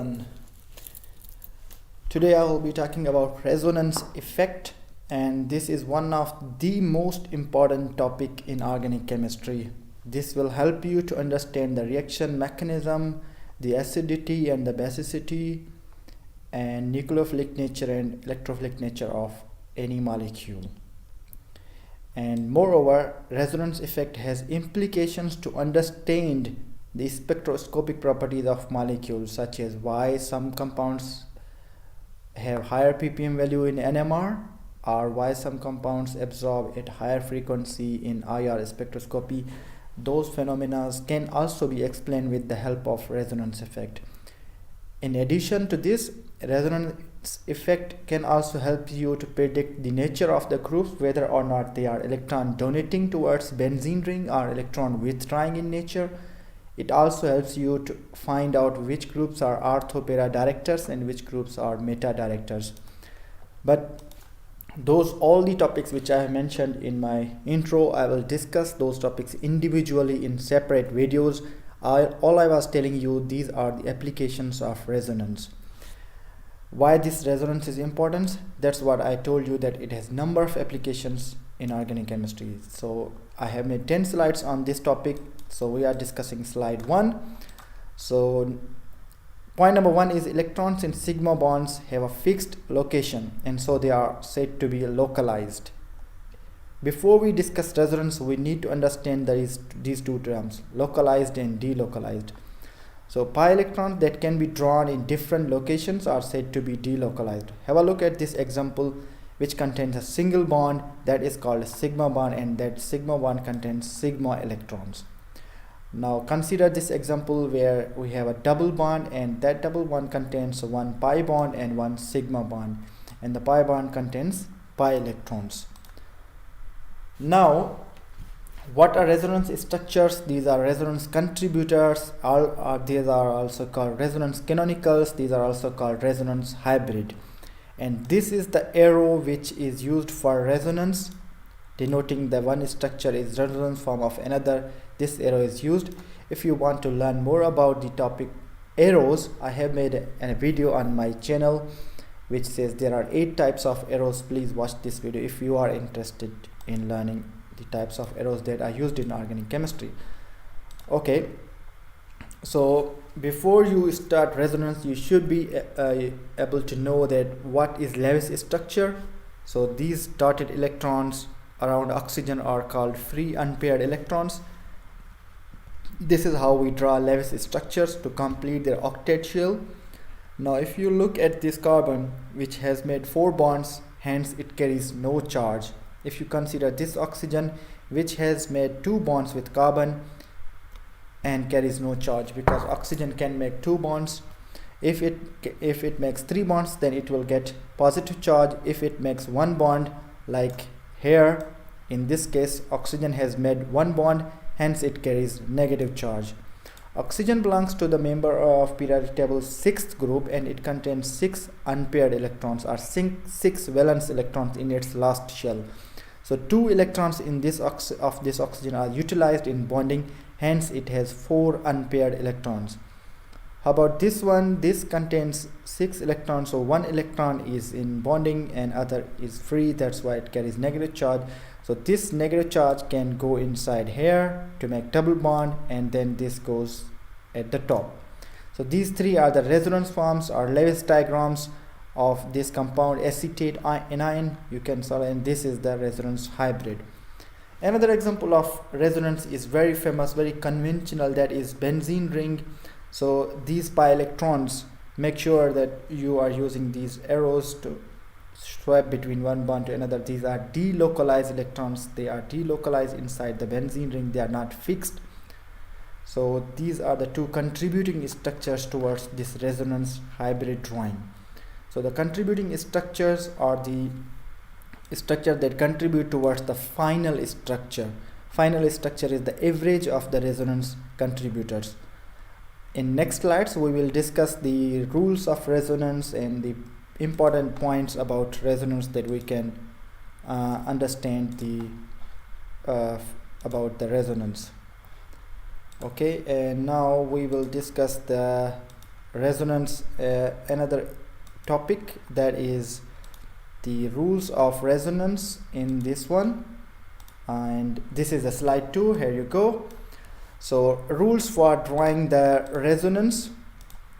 everyone. Today I will be talking about resonance effect, and this is one of the most important topic in organic chemistry. This will help you to understand the reaction mechanism, the acidity and the basicity, and nucleophilic nature and electrophilic nature of any molecule. And moreover, resonance effect has implications to understand the spectroscopic properties of molecules, such as why some compounds have higher ppm value in NMR, or why some compounds absorb at higher frequency in IR spectroscopy. Those phenomena can also be explained with the help of resonance effect. In addition to this, resonance effect can also help you to predict the nature of the groups, whether or not they are electron donating towards benzene ring or electron withdrawing in nature. It also helps you to find out which groups are ortho-para directors and which groups are meta directors. But all the topics which I have mentioned in my intro, I will discuss those topics individually in separate videos. All I was telling you, these are the applications of resonance. Why this resonance is important? That's what I told you, that it has number of applications in organic chemistry. So I have made 10 slides on this topic. So we are discussing slide 1. So point number 1 is electrons in sigma bonds have a fixed location, and so they are said to be localized. Before we discuss resonance, we need to understand these two terms, localized and delocalized. So pi electrons that can be drawn in different locations are said to be delocalized. Have a look at this example, which contains a single bond that is called a sigma bond, and that sigma bond contains sigma electrons. Now consider this example where we have a double bond, and that double bond contains one pi bond and one sigma bond, and the pi bond contains pi electrons. Now, what are resonance structures? These are resonance contributors. These are also called resonance canonicals. These are also called resonance hybrid. And this is the arrow which is used for resonance, denoting the one structure is resonance form of another. This arrow is used. If you want to learn more about the topic arrows, I have made a video on my channel which says there are 8 types of arrows. Please watch this video if you are interested in learning the types of arrows that are used in organic chemistry. Okay, so before you start resonance, you should be able to know that what is Lewis structure. So these dotted electrons around oxygen are called free unpaired electrons. This is how we draw Lewis structures to complete their octet shell. Now if you look at this carbon, which has made 4 bonds, hence it carries no charge. If you consider this oxygen, which has made 2 bonds with carbon and carries no charge, because oxygen can make 2 bonds. If it makes 3 bonds, then it will get positive charge. If it makes 1 bond, like here in this case, oxygen has made 1 bond, hence it carries negative charge. Oxygen belongs to the member of periodic table 6th group, and it contains 6 unpaired electrons, or 6 valence electrons in its last shell. So 2 electrons in this oxygen are utilized in bonding, hence it has 4 unpaired electrons. How about this one? This contains 6 electrons, so 1 electron is in bonding and other is free. That's why it carries negative charge. So this negative charge can go inside here to make double bond, and then this goes at the top. So these 3 are the resonance forms or Lewis diagrams of this compound acetate anion. You can solve, and this is the resonance hybrid. Another example of resonance is very famous, very conventional, that is benzene ring. So these pi electrons, make sure that you are using these arrows to swap between one bond to another. These are delocalized electrons. They are delocalized inside the benzene ring. They are not fixed. So these are the 2 contributing structures towards this resonance hybrid drawing. So the contributing structures are the structure that contribute towards the final structure. Final structure is the average of the resonance contributors. In next slides, we will discuss the rules of resonance and the important points about resonance that we can understand about the resonance. Okay, and now we will discuss the resonance, another topic, that is the rules of resonance in this one. And this is the slide 2. Here you go. So rules for drawing the resonance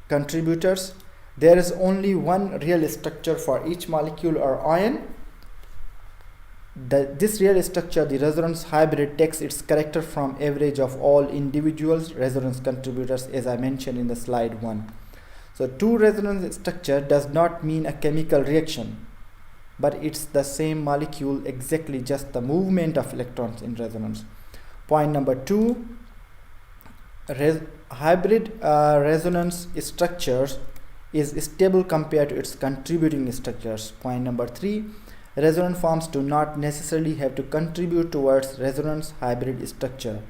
contributors. There is only one real structure for each molecule or ion. This real structure, the resonance hybrid, takes its character from average of all individuals resonance contributors, as I mentioned in the slide 1. So two resonance structure does not mean a chemical reaction, but it's the same molecule, exactly just the movement of electrons in resonance. Point number 2, hybrid resonance structures is stable compared to its contributing structures. Point number 3, resonant forms do not necessarily have to contribute towards resonance hybrid structure.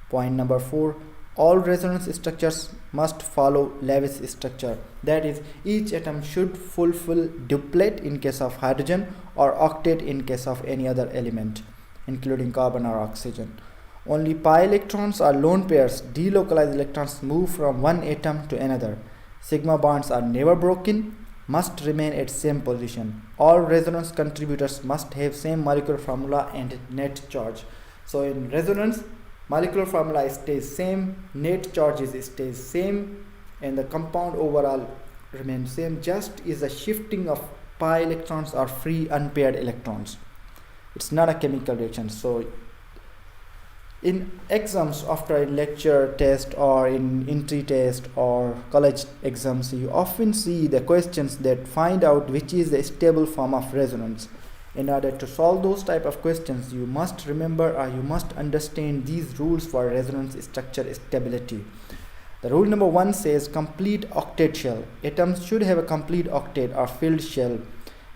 Point number 4, all resonance structures must follow Lewis structure. That is, each atom should fulfill duplet in case of hydrogen or octet in case of any other element, including carbon or oxygen. Only pi electrons or lone pairs, delocalized electrons, move from one atom to another. Sigma bonds are never broken, must remain at same position. All resonance contributors must have same molecular formula and net charge. So in resonance, molecular formula stays same, net charges stays same, and the compound overall remains same. Just is a shifting of pi electrons or free unpaired electrons. It's not a chemical reaction. So in exams, after a lecture test or in entry test or college exams, you often see the questions that find out which is the stable form of resonance. In order to solve those type of questions, you must remember or you must understand these rules for resonance structure stability. The rule number 1 says complete octet shell. Atoms should have a complete octet or filled shell.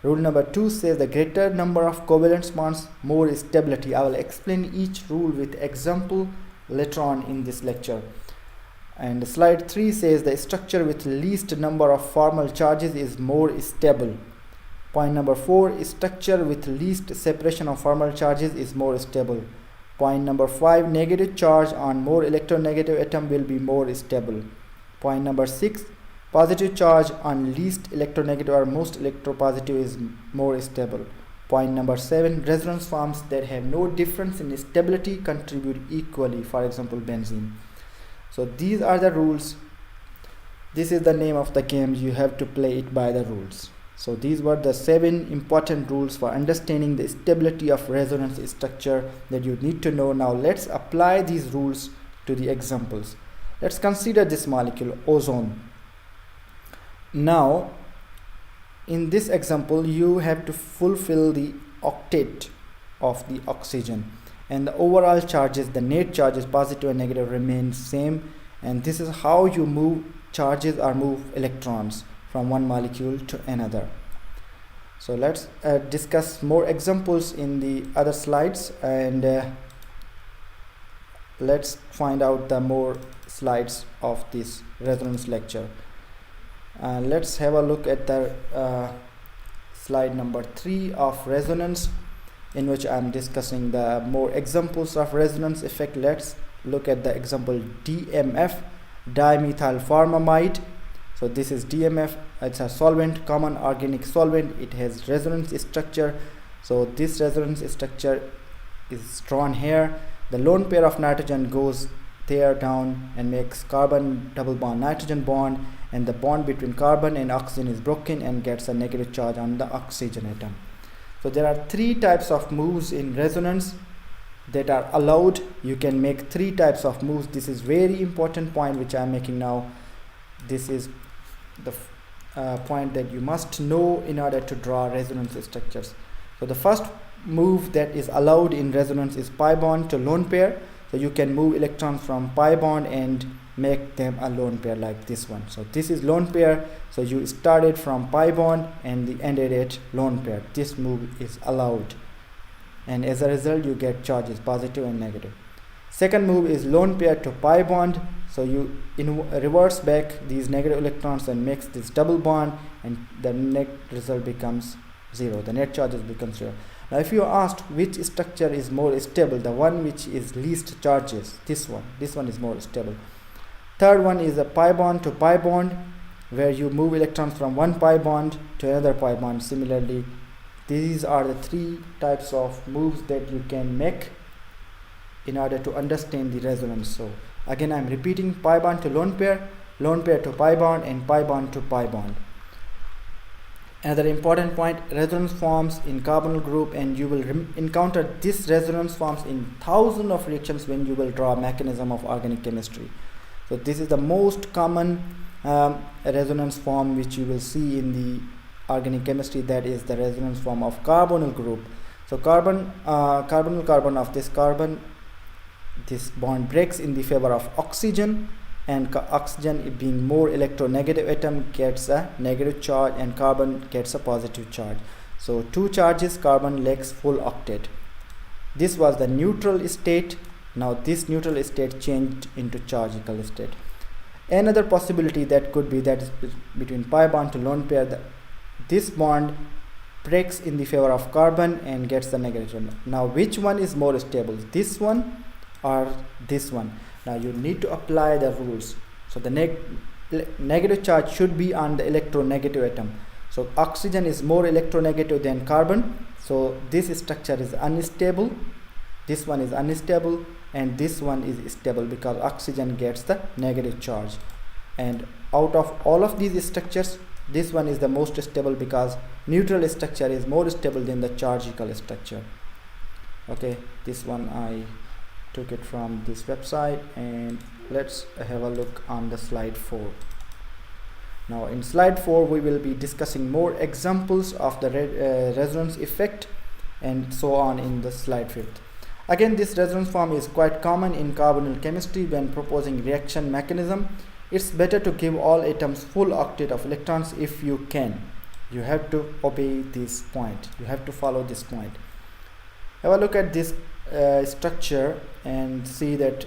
Rule number 2 says the greater number of covalent bonds, more stability. I will explain each rule with example later on in this lecture. And slide 3 says the structure with least number of formal charges is more stable. Point number 4, structure with least separation of formal charges is more stable. Point number 5, negative charge on more electronegative atom will be more stable. Point number 6, positive charge on least electronegative or most electropositive is more stable. Point number 7, resonance forms that have no difference in stability contribute equally, for example benzene. So these are the rules. This is the name of the game. You have to play it by the rules. So these were the 7 important rules for understanding the stability of resonance structure that you need to know. Now let's apply these rules to the examples. Let's consider this molecule, ozone. Now in this example you have to fulfill the octet of the oxygen, and the overall charges, the net charges positive and negative, remain same, and this is how you move charges or move electrons from one molecule to another. So let's discuss more examples in the other slides, and let's find out the more slides of this resonance lecture. Let's have a look at the slide number 3 of resonance, in which I am discussing the more examples of resonance effect. Let's look at the example DMF, dimethyl formamide. So this is DMF, it's a solvent, common organic solvent. It has resonance structure. So this resonance structure is drawn here. The lone pair of nitrogen goes there down and makes carbon double bond nitrogen bond, and the bond between carbon and oxygen is broken and gets a negative charge on the oxygen atom. So there are 3 types of moves in resonance that are allowed. You can make 3 types of moves. This is very important point which I am making now. This is the point that you must know in order to draw resonance structures. So the first move that is allowed in resonance is pi bond to lone pair. So you can move electrons from pi bond and make them a lone pair like this one. So this is lone pair. So you started from pi bond and the ended at lone pair. This move is allowed, and as a result you get charges positive and negative. Second move is lone pair to pi bond. So you reverse back these negative electrons and makes this double bond, and the net result becomes 0. The net charges become 0. Now if you are asked which structure is more stable, the one which is least charges, this one is more stable. Third one is a pi bond to pi bond. where you move electrons from one pi bond to another pi bond. Similarly, these are the three types of moves that you can make in order to understand the resonance. So again, I'm repeating: pi bond to lone pair to pi bond, and pi bond to pi bond. Another important point: resonance forms in carbonyl group, and you will encounter this resonance forms in thousands of reactions when you will draw a mechanism of organic chemistry. So this is the most common resonance form which you will see in the organic chemistry, that is the resonance form of carbonyl group. So carbonyl carbon of this carbon, this bond breaks in the favor of oxygen, and oxygen, being more electronegative atom, gets a negative charge, and carbon gets a positive charge. So two charges, carbon lacks full octet. This was the neutral state. Now this neutral state changed into chargeable state. Another possibility that could be, that is between pi bond to lone pair, this bond breaks in the favor of carbon and gets the negative charge. Now which one is more stable, this one or this one? Now you need to apply the rules. So the negative charge should be on the electronegative atom. So oxygen is more electronegative than carbon, so this structure is unstable, this one is unstable, and this one is stable because oxygen gets the negative charge. And out of all of these structures, this one is the most stable because neutral structure is more stable than the chargeable structure. Okay, this one I took it from this website, and let's have a look on the slide 4. Now in slide 4 we will be discussing more examples of the resonance effect and so on in the slide 5. Again, this resonance form is quite common in carbonyl chemistry. When proposing reaction mechanism, it's better to give all atoms full octet of electrons if you can. You have to obey this point, you have to follow this point. Have a look at this structure and see that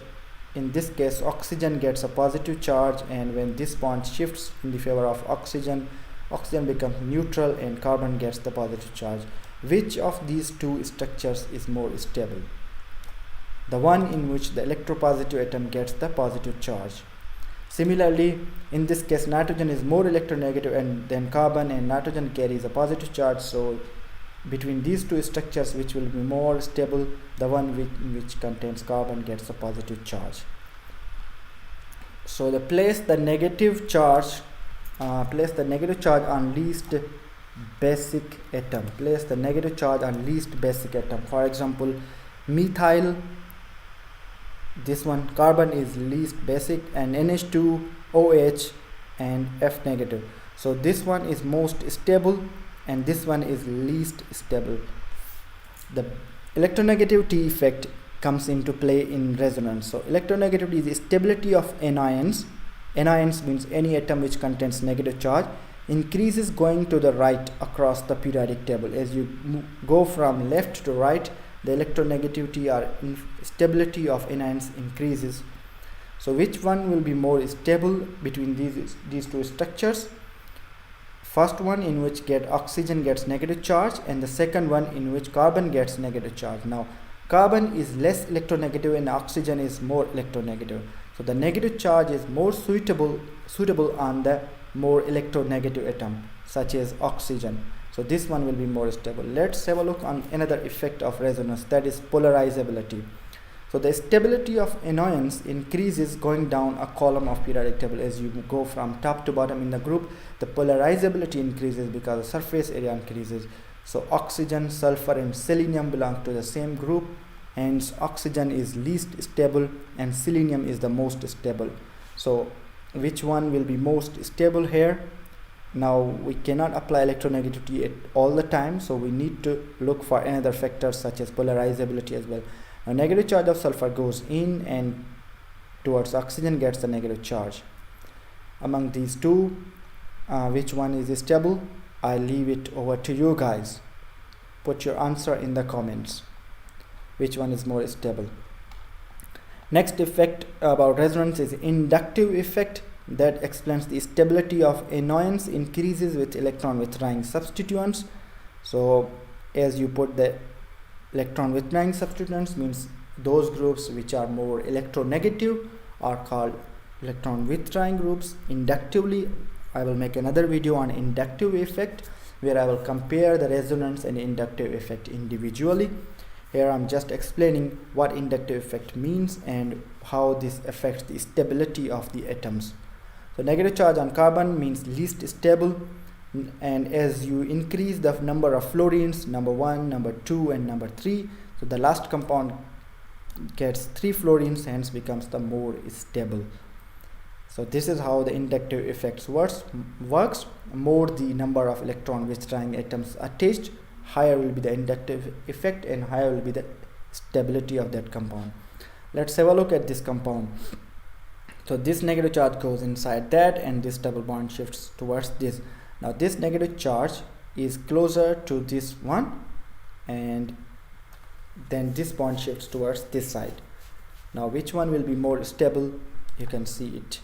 in this case oxygen gets a positive charge, and when this bond shifts in the favor of oxygen, oxygen becomes neutral and carbon gets the positive charge. Which of these two structures is more stable? The one in which the electropositive atom gets the positive charge. Similarly, in this case nitrogen is more electronegative than carbon, and nitrogen carries a positive charge. So between these two structures, which will be more stable? The one which contains carbon gets a positive charge. So place the negative charge on least basic atom. Place the negative charge on least basic atom. For example, methyl, this one carbon is least basic, and NH2, OH, and F negative. So this one is most stable and this one is least stable. The electronegativity effect comes into play in resonance. So electronegativity is the stability of anions. Anions means any atom which contains negative charge increases going to the right across the periodic table. As you go from left to right, the electronegativity or stability of anions increases. So which one will be more stable between these two structures? First one in which oxygen gets negative charge, and the second one in which carbon gets negative charge. Now carbon is less electronegative and oxygen is more electronegative. So the negative charge is more suitable on the more electronegative atom such as oxygen. So this one will be more stable. Let's have a look on another effect of resonance, that is polarizability. So the stability of anions increases going down a column of periodic table. As you go from top to bottom in the group, the polarizability increases because the surface area increases. So oxygen, sulfur, and selenium belong to the same group, and oxygen is least stable and selenium is the most stable. So which one will be most stable here? Now we cannot apply electronegativity all the time, so we need to look for another factor such as polarizability as well. Now negative charge of sulfur goes in and towards oxygen gets the negative charge. Among these two, which one is stable? I leave it over to you guys. Put your answer in the comments. Which one is more stable? Next effect about resonance is inductive effect. That explains the stability of anions increases with electron withdrawing substituents. So as you put the electron withdrawing substituents, means those groups which are more electronegative are called electron withdrawing groups. Inductively I will make another video on inductive effect, where I will compare the resonance and inductive effect individually. Here I'm just explaining what inductive effect means and how this affects the stability of the atoms. So negative charge on carbon means least stable, and as you increase the number of fluorines, number 1, number 2 and number 3, so the last compound gets 3 fluorines, hence becomes the more stable. So this is how the inductive effects works. More the number of electron withdrawing atoms attached, higher will be the inductive effect and higher will be the stability of that compound. Let's have a look at this compound. So this negative charge goes inside that and this double bond shifts towards this. Now this negative charge is closer to this one, and then this bond shifts towards this side. Now which one will be more stable? You can see it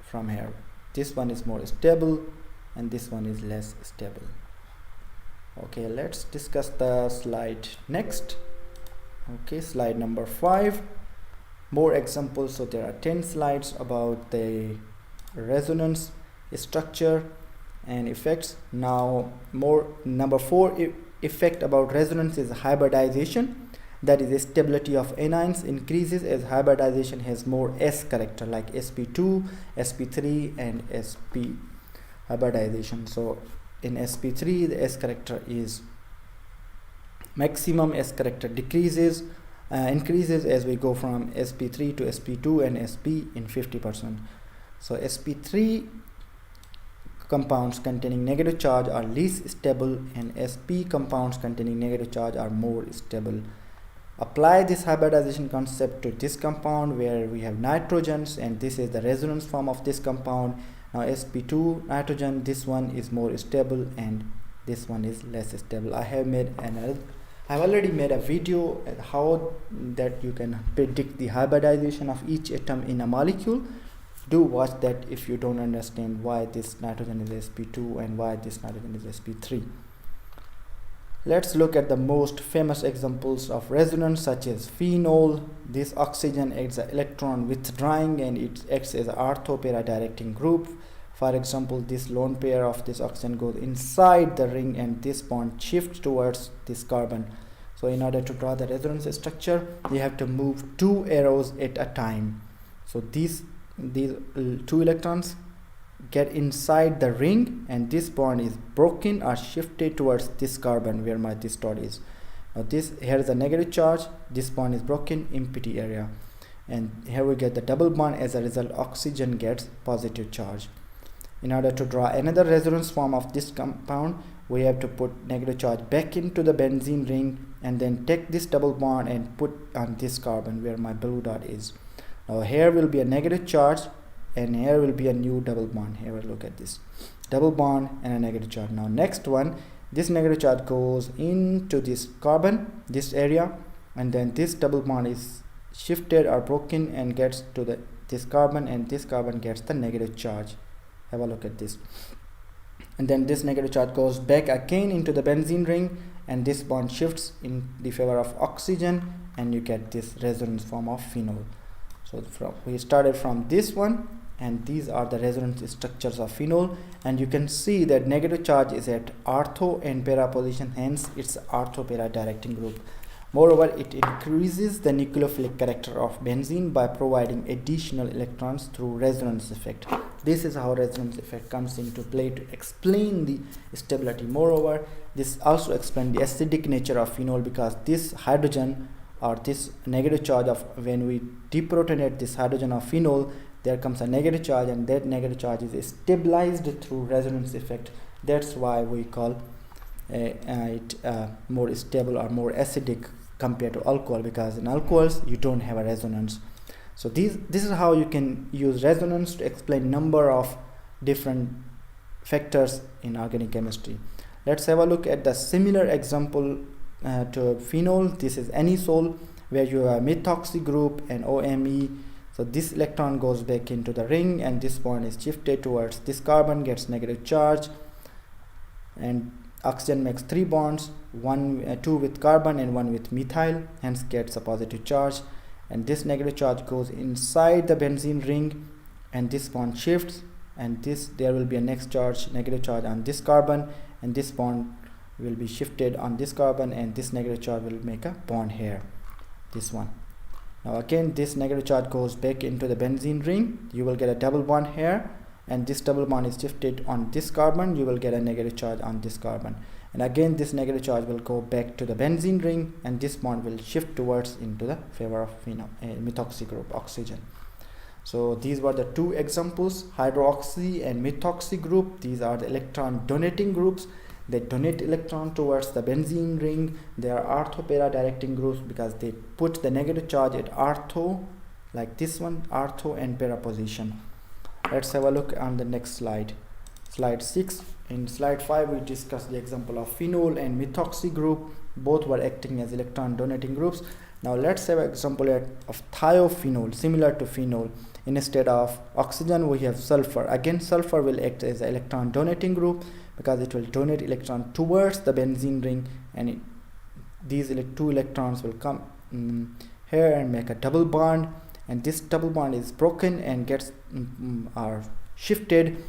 from here. This one is more stable and this one is less stable. Okay, let's discuss the slide next. Okay, slide number 5. More examples. So there are 10 slides about the resonance structure and effects. Now number 4 effect about resonance is hybridization. That is, the stability of anions increases as hybridization has more S character, like sp2, sp3 and sp hybridization. So in sp3 the S character is maximum, S character increases as we go from sp3 to sp2 and sp in 50%. So sp3 compounds containing negative charge are least stable and sp compounds containing negative charge are more stable. Apply this hybridization concept to this compound where we have nitrogens, and this is the resonance form of this compound. Now sp2 nitrogen, this one is more stable and this one is less stable. I have already made a video at how that you can predict the hybridization of each atom in a molecule. Do watch that if you don't understand why this nitrogen is sp2 and why this nitrogen is sp3. Let's look at the most famous examples of resonance, such as phenol. This oxygen acts as electron withdrawing and it acts as an ortho para directing group. For example, this lone pair of this oxygen goes inside the ring and this bond shifts towards this carbon. So in order to draw the resonance structure, you have to move 2 arrows at a time. So these 2 electrons get inside the ring and this bond is broken or shifted towards this carbon where this dot is. Now here is a negative charge, this bond is broken, empty area, and here we get the double bond. As a result, oxygen gets positive charge. In order to draw another resonance form of this compound, we have to put negative charge back into the benzene ring and then take this double bond and put on this carbon where my blue dot is. Now here will be a negative charge and here will be a new double bond. Here we look at this double bond and a negative charge. Now next one, this negative charge goes into this carbon, this area, and then this double bond is shifted or broken and gets to this carbon, and this carbon gets the negative charge. Have a look at this. And then this negative charge goes back again into the benzene ring and this bond shifts in the favor of oxygen and you get this resonance form of phenol. So we started from this one, and these are the resonance structures of phenol, and you can see that negative charge is at ortho and para position, hence it's ortho para directing group. Moreover, it increases the nucleophilic character of benzene by providing additional electrons through resonance effect. This is how resonance effect comes into play to explain the stability. Moreover, this also explains the acidic nature of phenol, because this hydrogen or this negative charge of, when we deprotonate this hydrogen of phenol, there comes a negative charge, and that negative charge is stabilized through resonance effect. That's why we call it more stable or more acidic compared to alcohol, because in alcohols you don't have a resonance. So this is how you can use resonance to explain number of different factors in organic chemistry. Let's have a look at the similar example to phenol. This is anisole, where you have methoxy group and OMe. So this electron goes back into the ring and this bond is shifted towards this carbon, gets negative charge, and oxygen makes 3 bonds, 2 with carbon and 1 with methyl, hence gets a positive charge, and this negative charge goes inside the benzene ring and this bond shifts and this there will be a next charge, negative charge on this carbon, and this bond will be shifted on this carbon, and this negative charge will make a bond here, this one. Now again this negative charge goes back into the benzene ring, you will get a double bond here, and this double bond is shifted on this carbon, you will get a negative charge on this carbon, and again this negative charge will go back to the benzene ring, and this bond will shift towards into the favor of methoxy group, oxygen. So these were the two examples, hydroxy and methoxy group. These are the electron donating groups. They donate electron towards the benzene ring. They are ortho-para directing groups because they put the negative charge at ortho, like this one, ortho and para position. Let's have a look on the next slide, slide 6. In slide 5 we discussed the example of phenol and methoxy group. Both were acting as electron donating groups. Now let's have an example of thiophenol, similar to phenol. Instead of oxygen we have sulfur. Again sulfur will act as an electron donating group because it will donate electron towards the benzene ring, and these two electrons will come here and make a double bond, and this double bond is broken and gets are shifted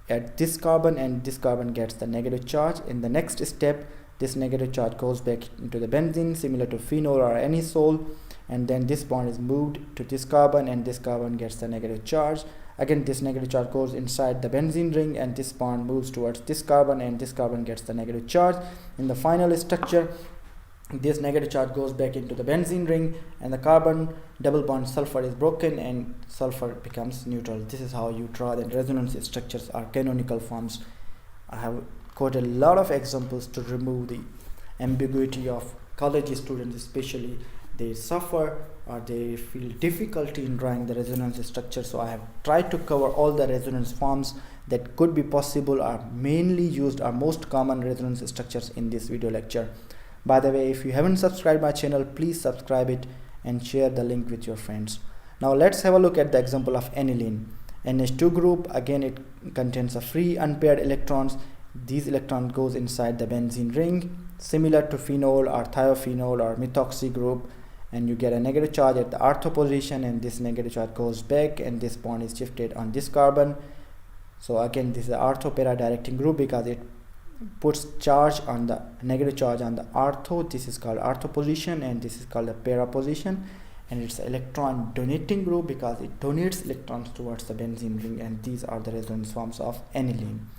at this carbon, and this carbon gets the negative charge. In the next step this negative charge goes back into the benzene, similar to phenol or anisole, and then this bond is moved to this carbon, and this carbon gets the negative charge. Again this negative charge goes inside the benzene ring, and this bond moves towards this carbon, and this carbon gets the negative charge. In the final structure this negative charge goes back into the benzene ring, and the carbon double bond sulfur is broken and sulfur becomes neutral. This is how you draw the resonance structures or canonical forms. I have quoted a lot of examples to remove the ambiguity of college students, especially they suffer or they feel difficulty in drawing the resonance structure. So I have tried to cover all the resonance forms that could be possible or mainly used or most common resonance structures in this video lecture. By the way, if you haven't subscribed my channel, please subscribe it and share the link with your friends. Now let's have a look at the example of aniline. NH2 group, again it contains a free unpaired electrons. These electrons goes inside the benzene ring, similar to phenol or thiophenol or methoxy group, and you get a negative charge at the ortho position, and this negative charge goes back and this bond is shifted on this carbon. So again this is the ortho-para directing group because it puts charge on the negative charge on the ortho. This is called ortho position, and this is called the para position, and it's an electron donating group because it donates electrons towards the benzene ring, and these are the resonance forms of aniline.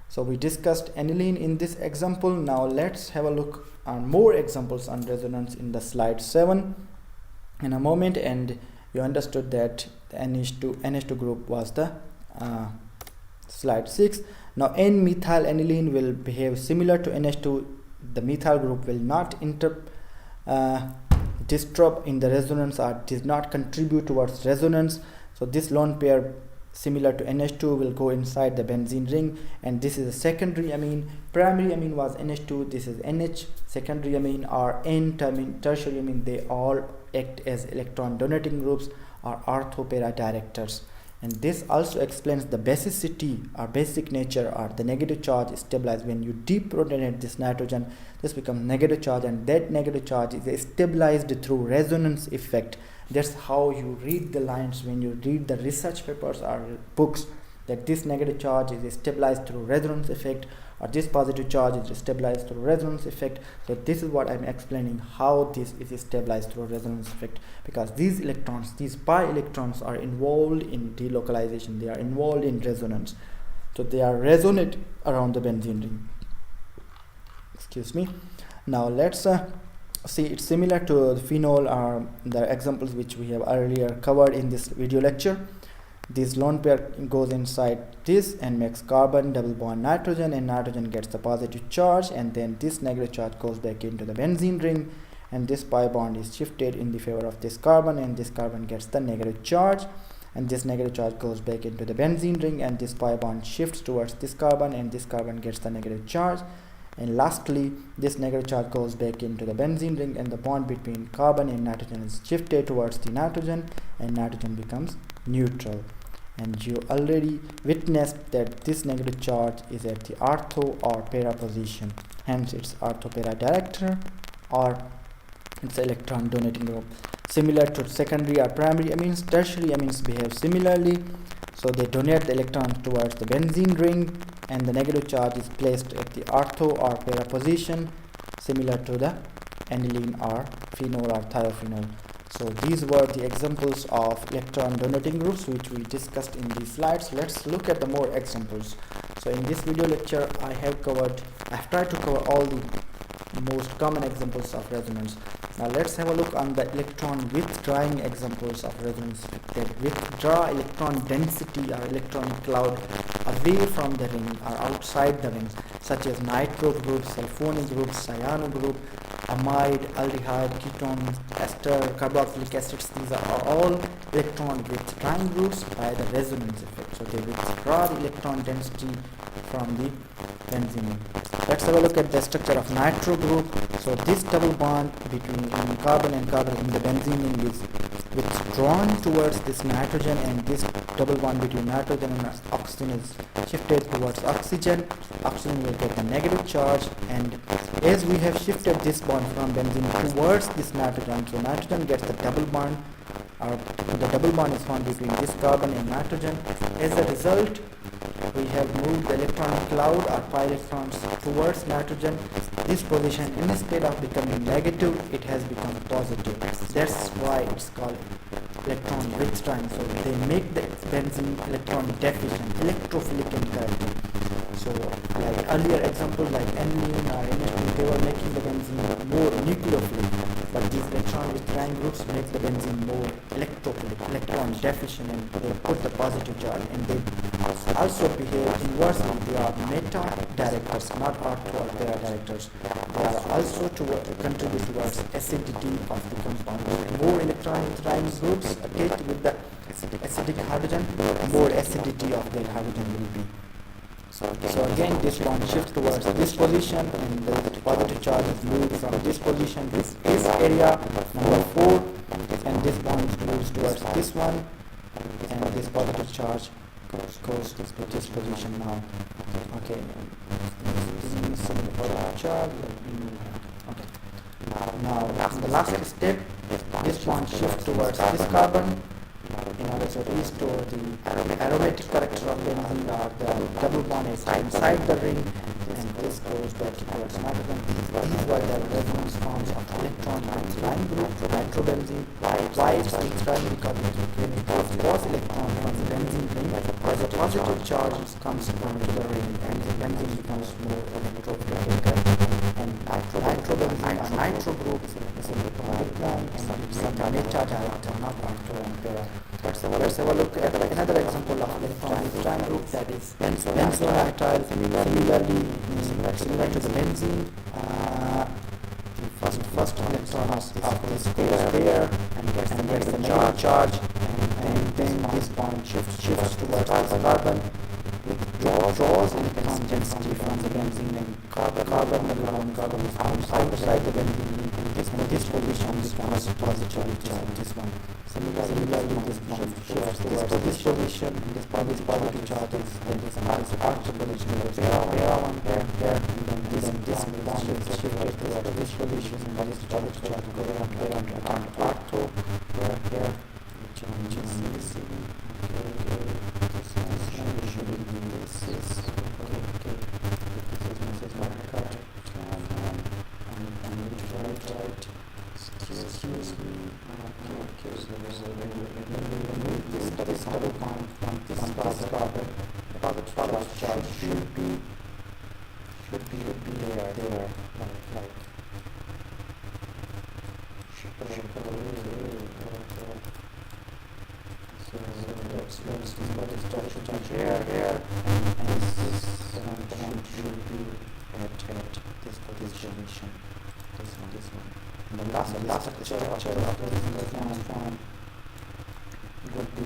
So we discussed aniline in this example. Now let's have a look on more examples on resonance in the slide 7 in a moment, and you understood that the NH2 group was the slide 6. Now N-methyl aniline will behave similar to NH2. The methyl group will not disturb in the resonance or does not contribute towards resonance. So this lone pair similar to NH2 will go inside the benzene ring, and this is a secondary amine. Primary amine was NH2, this is NH. Secondary amine or N, tertiary amine, they all act as electron donating groups or ortho-para directors. And this also explains the basicity or basic nature or the negative charge is stabilized. When you deprotonate this nitrogen, this becomes negative charge, and that negative charge is stabilized through resonance effect. That's how you read the lines when you read the research papers or books, that this negative charge is stabilized through resonance effect, or this positive charge is stabilized through resonance effect. So this is what I'm explaining, how this is stabilized through resonance effect, because these electrons, these pi electrons, are involved in delocalization, they are involved in resonance, so they are resonate around the benzene ring. Excuse me. Now let's see, it's similar to phenol or the examples which we have earlier covered in this video lecture. This lone pair goes inside this and makes carbon double bond nitrogen, and nitrogen gets the positive charge, and then this negative charge goes back into the benzene ring, and this pi bond is shifted in the favor of this carbon, and this carbon gets the negative charge, and this negative charge goes back into the benzene ring, and this pi bond shifts towards this carbon, and this carbon gets the negative charge. And lastly, this negative charge goes back into the benzene ring, and the bond between carbon and nitrogen is shifted towards the nitrogen, and nitrogen becomes neutral. And you already witnessed that this negative charge is at the ortho or para position, hence it's ortho-para director, or it's electron donating group. Similar to secondary or primary amines, tertiary amines behave similarly. So they donate the electron towards the benzene ring, and the negative charge is placed at the ortho or para position, similar to the aniline or phenol or thiophenol. So these were the examples of electron donating groups which we discussed in these slides. Let's look at the more examples. So in this video lecture I have tried to cover all the most common examples of resonance. Now let's have a look on the electron withdrawing examples of resonance that withdraw electron density or electronic cloud away from the ring or outside the rings, such as nitro group, sulfonic group, cyano group, amide, aldehyde, ketone, ester, carboxylic acids. These are all electron withdrawing groups by the resonance effect. So they withdraw the electron density from the benzene. Let's have a look at the structure of nitro group. So this double bond between carbon and carbon in the benzene ring is withdrawn towards this nitrogen, and this double bond between nitrogen and oxygen is shifted towards oxygen. Oxygen will get a negative charge, and as we have shifted this bond from benzene towards this nitrogen, so nitrogen gets the double bond, or the double bond is found between this carbon and nitrogen. As a result, we have moved the electronic cloud or pi electrons towards nitrogen. This position, instead of becoming negative, it has become positive. That's why it's called electron withdrawing. So they make the benzene electron deficient, electrophilic in character. So like earlier example like aniline or NH2, they were making the benzene more nucleophilic, but these electron withdrawing groups make the benzene more electrophilic, electron deficient, and they put the positive charge, and they also behave inversely. They are meta directors, not ortho or para directors. They are also to contribute towards acidity of the compound. More electron withdrawing groups attached with the acidic hydrogen, more acidity of their hydrogen will be. So again, this bond shifts towards this position, and the positive charge is moved from this position, this area, number 4, and this bond moves towards this one, and this positive charge goes to this position now. Okay, this is missing the positive charge. Okay. Now the last step, this bond shifts towards this carbon in order to restore the aromatic character of benzene, or the double bond is inside the ring, and this goes back towards nitrogen. These were the resonance forms of electron withdrawing group, nitrobenzene. Why it's withdrawing? Because it withdraws electron from the benzene ring as a positive charge comes from the ring, and the benzene becomes more electrophilic. And nitrobenzene, a nitro group, is a electron, and it's a meta director, not ortho and para. Let's have a look at another example of electron withdrawing group, that is benzonitrile. Similar to the benzene, the first electron of this square and gets the negative charge, and then this bond shifts towards the carbon, withdraws electron density from the benzene, and carbon is outside the benzene. In this position, this becomes positive charge. This one. Similarly, this bond shifts towards this position. This positive charge is out the position of para 1 pair, and then this bond shifts towards this position, and this positive charge goes on to ortho pair, which is missing. Excuse me. This double bond from this carbon, the positive charge should be there, like. So let's touch here, and this bond should be at this position. This one. And the last structure of this form would be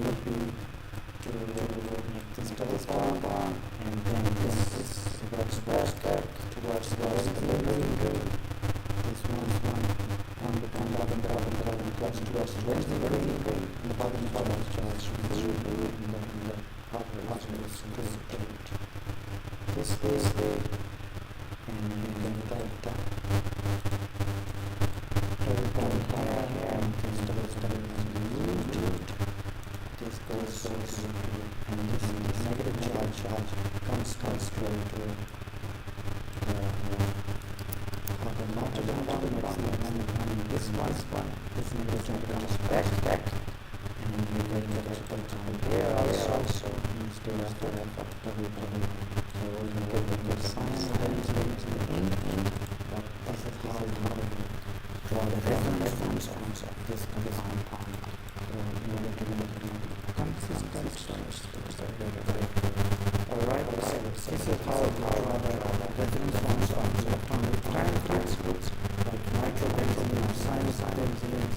to make this double bond, and then this reverse back towards the benzene ring. This one between carbon goes towards the benzene ring, and the positive charge is removed, and the oxygen is precipitate this way, and then that. This goes and this negative charge comes to carbon nitrogen bond, and this negative charge comes back, and we get the electron there also instead of double. So we get the sign in, but this is how we draw the resonance of this compound. So in order to make it consistent, alright, so this is how we draw the resonance bonds of electron with triangles like nitrobenzene or cyclohexanol.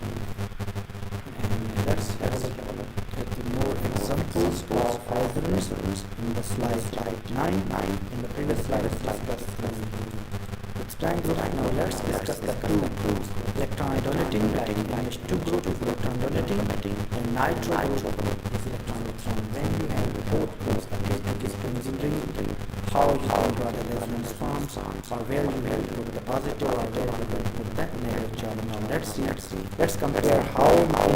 And let's have a look at the more examples of resonance in the slide 9. In the previous slide, let's discuss its triangle. Now let's discuss the two electron donating, like NH2 group is electron donating, and nitro group is electron withdrawing. When you have both groups attached to this benzene ring, how you can draw the resonance forms, or where you will put the positive or where you will put the negative charge. Now let's compare how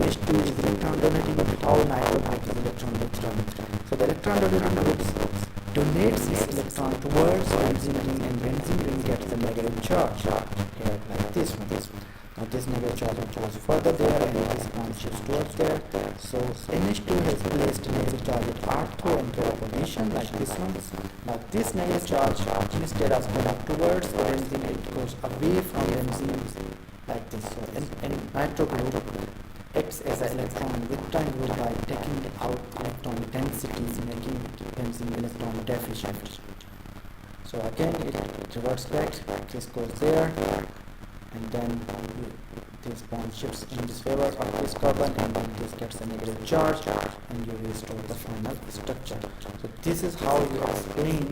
NH2 is electron donating and how nitro group is electron withdrawing. So the electron donating group donates its electron towards benzene ring, and benzene ring gets the negative charge here, like this one. Now this negative charge goes further there, and this bond shifts towards there. So NH2 has placed negative charge at R2 and P position, like this one. Now this negative charge, instead of going towards the benzene, it goes away from benzene, like this. So in nitro group acts as an electron withdrawing group by taking out electron densities, making benzene electron deficient. So again it reverts back, this goes there, and then this bond shifts in this favor of this carbon, and then this gets a negative charge, and you restore the final structure. So this is how you explain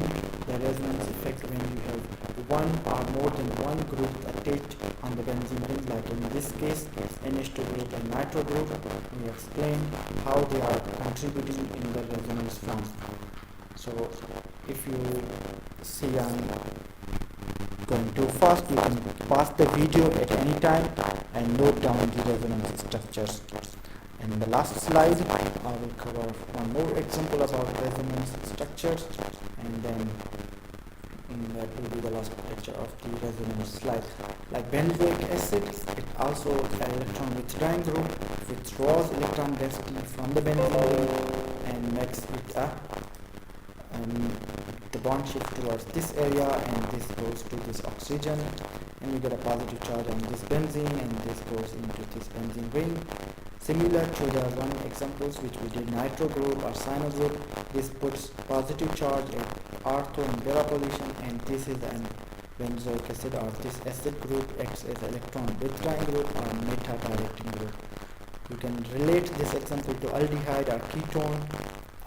the resonance effect when you have one or more than one group attached on the benzene ring, like in this case NH2 group and nitro group. We explain how they are contributing in the resonance form. So if you see I'm going too fast, you can pause the video at any time and note down the resonance structures. And in the last slide I will cover one more example about resonance structures, and then that will be the last lecture of the resonance slide. Like benzoic acid, it also an electron withdrawing group, withdraws electron density from the benzene ring and makes it a the bond shift towards this area, and this goes to this oxygen, and you get a positive charge on this benzene, and this goes into this benzene ring. Similar to the one examples which we did, nitro group or cyano group, this puts positive charge at R2 and beta position, and this is an benzoic acid, or this acid group acts as electron withdrawing group or meta directing group. You can relate this example to aldehyde or ketone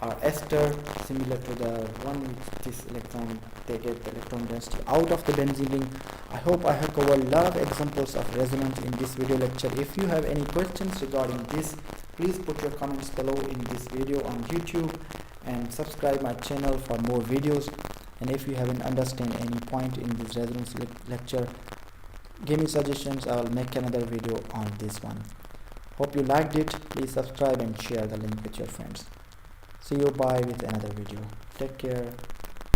or ester, similar to the one with this electron, they get the electron density out of the benzene ring. I hope I have covered a lot of examples of resonance in this video lecture. If you have any questions regarding this, please put your comments below in this video on YouTube, and subscribe my channel for more videos. And if you haven't understand any point in this resonance lecture, give me suggestions. I will make another video on this one. Hope you liked it. Please subscribe and share the link with your friends. See you bye with another video. Take care.